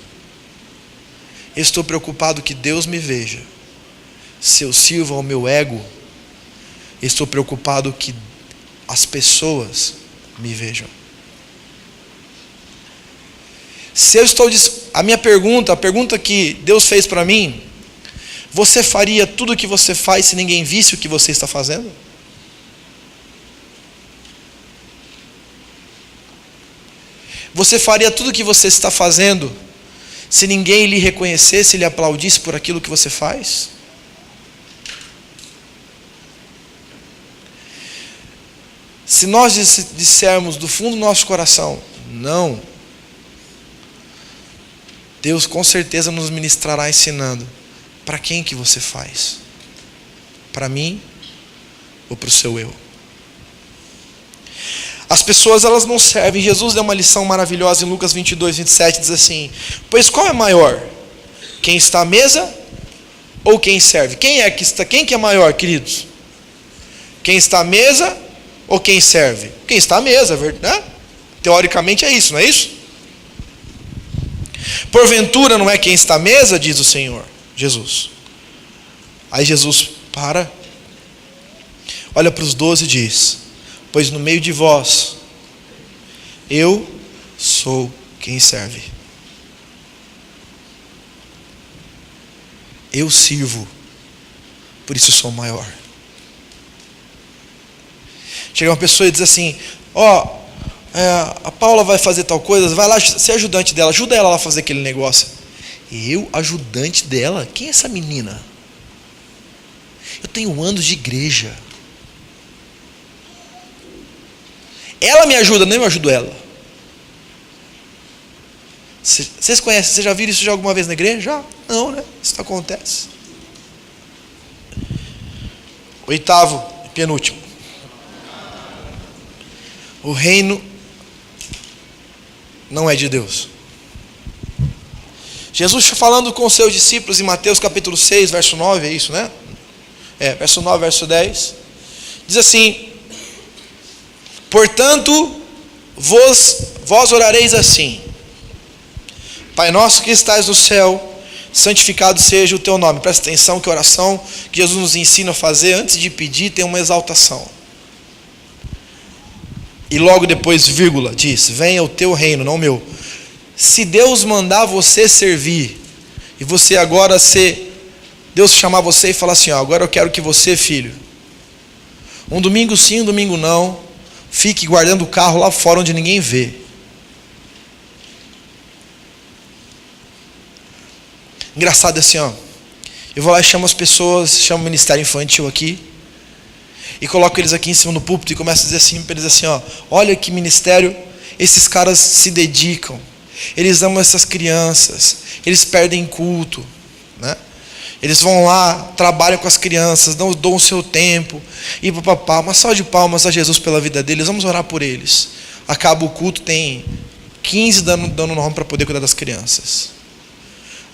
eu estou preocupado que Deus me veja. Se eu sirvo ao meu ego, eu estou preocupado que as pessoas me vejam. Se eu estou a minha pergunta, a pergunta que Deus fez para mim: você faria tudo o que você faz se ninguém visse o que você está fazendo? Você faria tudo o que você está fazendo se ninguém lhe reconhecesse e lhe aplaudisse por aquilo que você faz? Se nós dissermos do fundo do nosso coração, não, Deus com certeza nos ministrará ensinando: para quem que você faz? Para mim ou para o seu eu? As pessoas, elas não servem. Jesus deu uma lição maravilhosa em Lucas 22, 27, diz assim: pois qual é maior? Quem está à mesa ou quem serve? Quem que é maior, queridos? Quem está à mesa ou quem serve? Quem está à mesa, né? Teoricamente é isso, não é isso? Porventura não é quem está à mesa, diz o Senhor Jesus. Aí Jesus para, olha para os 12 e diz: pois no meio de vós, eu sou quem serve. Eu sirvo, por isso sou maior. Chega uma pessoa e diz assim: a Paula vai fazer tal coisa, vai lá ser ajudante dela, ajuda ela a fazer aquele negócio. Eu, ajudante dela? Quem é essa menina? Eu tenho anos de igreja. Ela me ajuda, nem eu ajudo ela. Vocês conhecem, vocês já viram isso já alguma vez na igreja? Já? Não, né? Isso não acontece. 8º e penúltimo. O reino não é de Deus. Jesus falando com os seus discípulos em Mateus capítulo 6, verso 9, é isso, né? Verso 9, verso 10. Diz assim: portanto, vós orareis assim: Pai nosso que estás no céu, santificado seja o teu nome. Presta atenção que a oração que Jesus nos ensina a fazer antes de pedir tem uma exaltação. E logo depois, vírgula, diz: venha o teu reino, não o meu. Se Deus mandar você servir, e você agora Deus chamar você e falar assim: agora eu quero que você, filho, um domingo sim, um domingo não, fique guardando o carro lá fora onde ninguém vê. Engraçado assim, Eu vou lá e chamo as pessoas, chamo o ministério infantil aqui, e coloco eles aqui em cima do púlpito e começo a dizer assim para eles assim, ó, olha que ministério, esses caras se dedicam, eles amam essas crianças, eles perdem culto, né? Eles vão lá, trabalham com as crianças, dão o seu tempo, e papapá, uma salva de palmas a Jesus pela vida deles, vamos orar por eles. Acaba o culto, tem 15 dando nome para poder cuidar das crianças.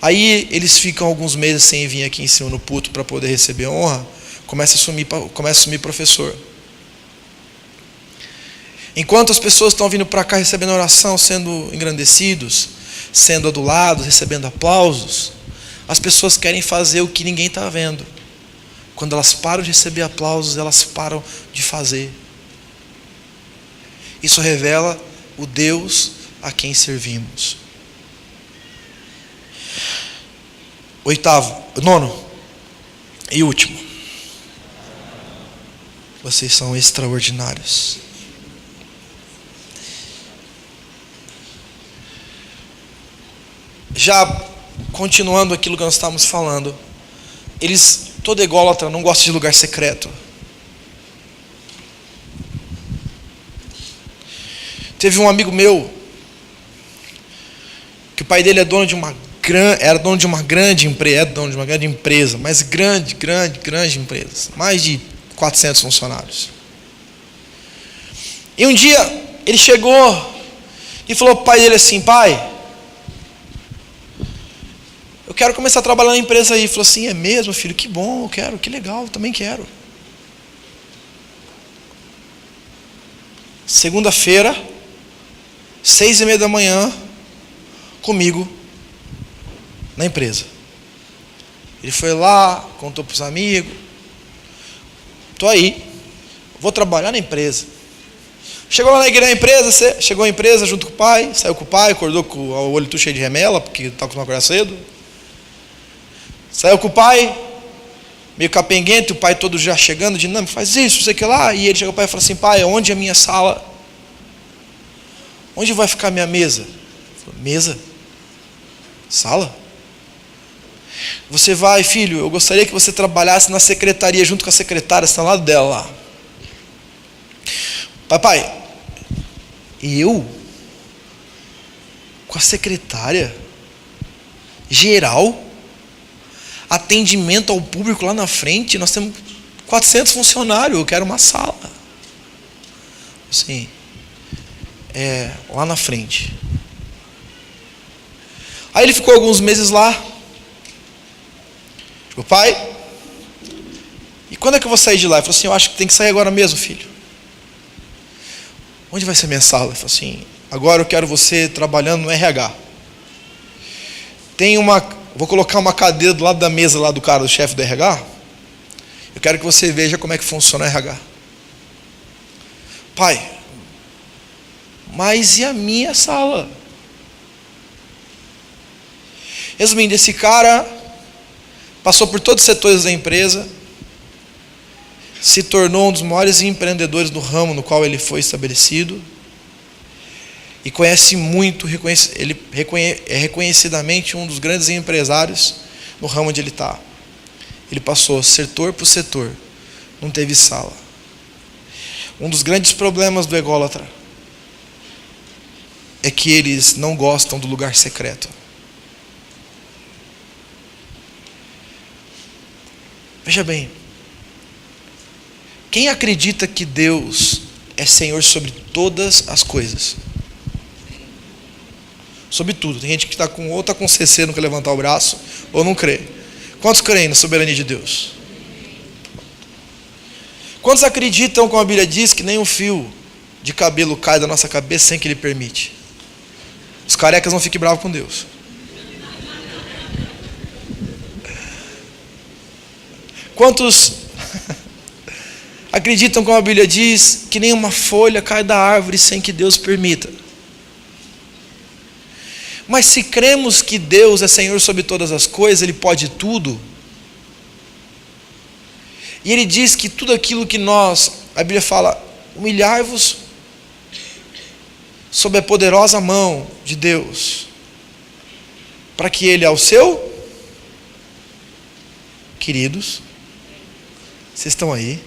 Aí eles ficam alguns meses sem vir aqui em cima no púlpito para poder receber honra, começa a sumir professor. Enquanto as pessoas estão vindo para cá recebendo oração, sendo engrandecidos, sendo adulados, recebendo aplausos, as pessoas querem fazer o que ninguém está vendo. Quando elas param de receber aplausos, elas param de fazer. Isso revela o Deus a quem servimos. Nono e último. Vocês são extraordinários. Já continuando aquilo que nós estávamos falando, todo ególatra não gosta de lugar secreto. Teve um amigo meu, que o pai dele era dono de uma grande empresa, mas grande empresa, mais de 400 funcionários. E um dia ele chegou e falou para o pai dele assim, pai, eu quero começar a trabalhar na empresa aí. Ele falou assim, é mesmo, filho? Que bom, eu quero, que legal, também quero. Segunda-feira, 6:30 da manhã, comigo, na empresa. Ele foi lá, contou para os amigos, estou aí, vou trabalhar na empresa. Chegou lá na empresa, chegou à empresa junto com o pai, saiu com o pai, acordou com o olho tudo cheio de remela, porque estava com uma acordar cedo. Saiu com o pai, meio capenguento, o pai todo já chegando, dinâmico, faz isso, não sei o que lá. E ele chegou ao pai e falou assim, pai, onde é a minha sala? Onde vai ficar a minha mesa? Ele falou, mesa? Sala? Você vai, filho, eu gostaria que você trabalhasse na secretaria, junto com a secretária, você está ao lado dela lá. Papai, eu? Com a secretária? Geral? Atendimento ao público lá na frente, nós temos 400 funcionários, eu quero uma sala. Assim, lá na frente. Aí ele ficou alguns meses lá. Tipo, pai, e quando é que eu vou sair de lá? Ele falou assim, eu acho que tem que sair agora mesmo, filho. Onde vai ser minha sala? Ele falou assim, agora eu quero você trabalhando no RH. Vou colocar uma cadeira do lado da mesa lá do cara, do chefe do RH. Eu quero que você veja como é que funciona o RH. Pai, mas e a minha sala? Resumindo, esse cara passou por todos os setores da empresa, se tornou um dos maiores empreendedores do ramo no qual ele foi estabelecido, e conhece muito, ele é reconhecidamente um dos grandes empresários no ramo onde ele está. Ele passou setor por setor, não teve sala. Um dos grandes problemas do ególatra é que eles não gostam do lugar secreto. Veja bem, quem acredita que Deus é Senhor sobre todas as coisas? Sobre tudo. Tem gente que está com, ou está com CC, não quer levantar o braço, ou não crê. Quantos creem na soberania de Deus? Quantos acreditam, como a Bíblia diz, que nem um fio de cabelo cai da nossa cabeça sem que Ele permite? Os carecas não fiquem bravos com Deus. Quantos acreditam, como a Bíblia diz, que nenhuma folha cai da árvore sem que Deus permita? Mas se cremos que Deus é Senhor sobre todas as coisas, Ele pode tudo, e Ele diz que tudo aquilo que a Bíblia fala, humilhai-vos sob a poderosa mão de Deus, para que Ele ao seu queridos, vocês estão aí?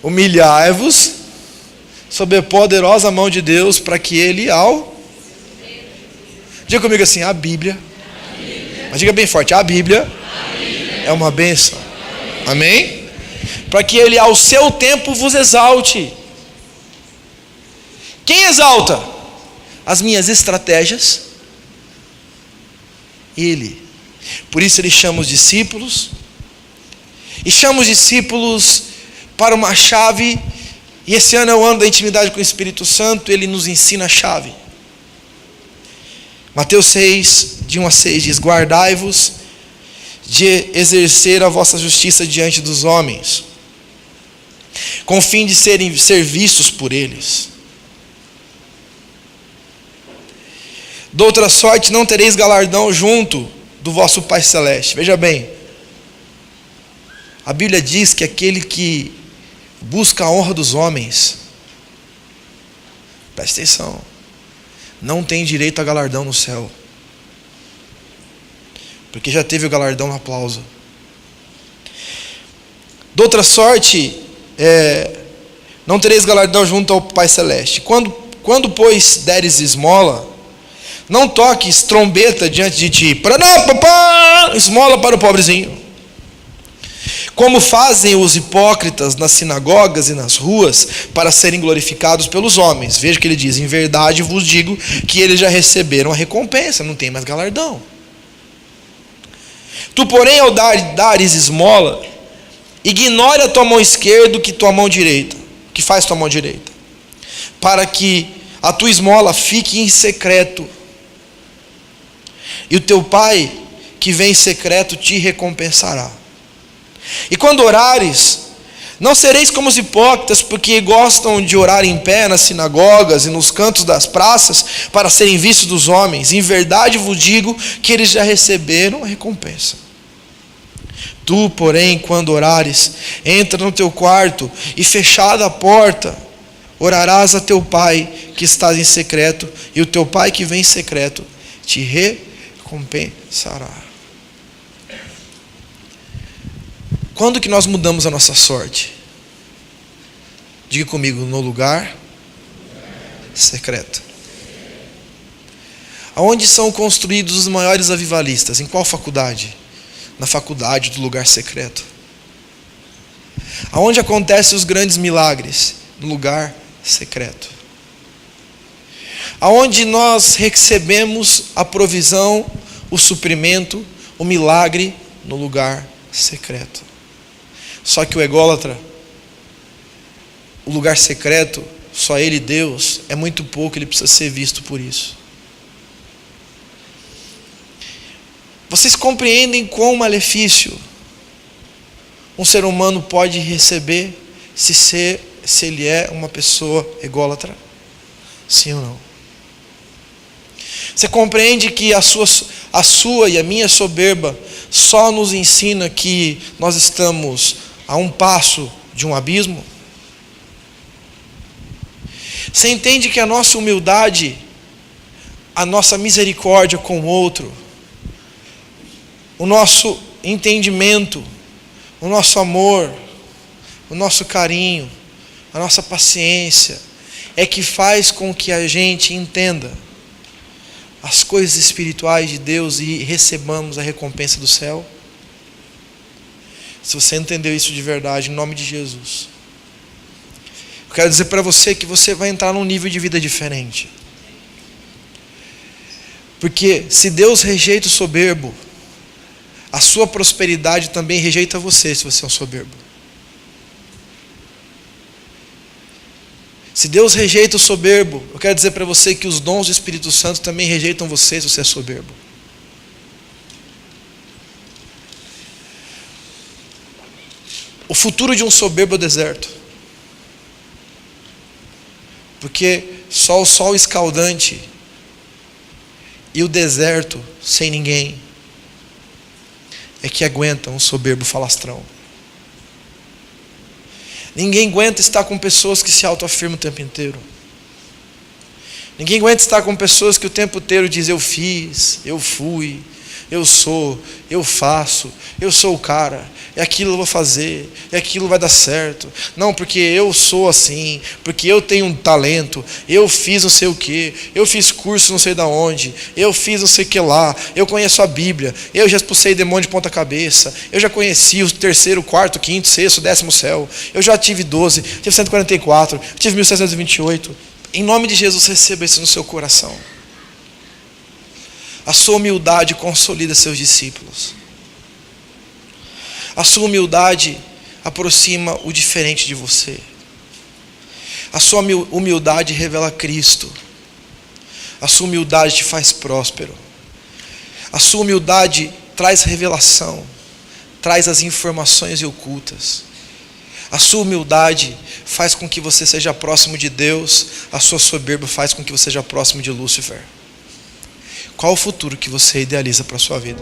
Humilhai-vos sob a poderosa mão de Deus, para que Ele Diga comigo assim, a Bíblia. Mas diga bem forte, a Bíblia é uma bênção. Amém? Para que Ele ao seu tempo vos exalte. Quem exalta? As minhas estratégias. Ele. Por isso Ele chama os discípulos. E chama os discípulos para uma chave. E esse ano é o ano da intimidade com o Espírito Santo. Ele nos ensina a chave. Mateus 6, de 1 a 6 diz: guardai-vos de exercer a vossa justiça diante dos homens, com o fim de ser vistos por eles. De outra sorte não tereis galardão junto do vosso Pai Celeste. Veja bem, a Bíblia diz que aquele que busca a honra dos homens, presta atenção, não tem direito a galardão no céu, porque já teve o galardão no aplauso. De outra sorte, não tereis galardão junto ao Pai Celeste. Quando pois deres esmola, não toques trombeta diante de ti, esmola para o pobrezinho, como fazem os hipócritas nas sinagogas e nas ruas, para serem glorificados pelos homens. Veja que ele diz: em verdade vos digo que eles já receberam a recompensa, não tem mais galardão. Tu, porém, ao dares esmola, ignore a tua mão esquerda que tua mão direita, que faz tua mão direita, para que a tua esmola fique em secreto, e o teu Pai que vem em secreto te recompensará. E quando orares, não sereis como os hipócritas, porque gostam de orar em pé nas sinagogas e nos cantos das praças, para serem vistos dos homens. Em verdade vos digo que eles já receberam a recompensa. Tu, porém, quando orares, entra no teu quarto e, fechada a porta, orarás a teu Pai que estás em secreto, e o teu Pai que vem em secreto te recompensará. Quando que nós mudamos a nossa sorte? Diga comigo: no lugar secreto. Aonde são construídos os maiores avivalistas? Em qual faculdade? Na faculdade do lugar secreto. Aonde acontecem os grandes milagres? No lugar secreto. Aonde nós recebemos a provisão, o suprimento, o milagre? No lugar secreto. Só que o ególatra, o lugar secreto, só ele, Deus, é muito pouco, ele precisa ser visto por isso. Vocês compreendem quão malefício um ser humano pode receber se ele é uma pessoa ególatra? Sim ou não? Você compreende que a sua e a minha soberba só nos ensina que nós estamos a um passo de um abismo? Você entende que a nossa humildade, a nossa misericórdia com o outro, o nosso entendimento, o nosso amor, o nosso carinho, a nossa paciência, é que faz com que a gente entenda as coisas espirituais de Deus e recebamos a recompensa do céu? Se você entendeu isso de verdade, em nome de Jesus, eu quero dizer para você que você vai entrar num nível de vida diferente. Porque se Deus rejeita o soberbo, a sua prosperidade também rejeita você, se você é um soberbo. Se Deus rejeita o soberbo, eu quero dizer para você que os dons do Espírito Santo também rejeitam você, se você é soberbo. O futuro de um soberbo é o deserto. Porque só o sol escaldante e o deserto sem ninguém é que aguenta um soberbo falastrão. Ninguém aguenta estar com pessoas que se autoafirmam o tempo inteiro. Ninguém aguenta estar com pessoas que o tempo inteiro dizem: eu fiz, eu fui, eu sou, eu faço, eu sou o cara, é aquilo que eu vou fazer, é aquilo que vai dar certo. Não, porque eu sou assim, porque eu tenho um talento, eu fiz não sei o que, eu fiz curso não sei da onde, eu fiz não sei o que lá, eu conheço a Bíblia, eu já expulsei demônio de ponta cabeça, eu já conheci o 3º, 4º, 5º, 6º, 10º céu, eu já tive 12, tive 144, tive 1728. Em nome de Jesus, receba isso no seu coração. A sua humildade consolida seus discípulos. A sua humildade aproxima o diferente de você. A sua humildade revela Cristo. A sua humildade te faz próspero. A sua humildade traz revelação, traz as informações ocultas. A sua humildade faz com que você seja próximo de Deus. A sua soberba faz com que você seja próximo de Lúcifer. Qual o futuro que você idealiza para a sua vida?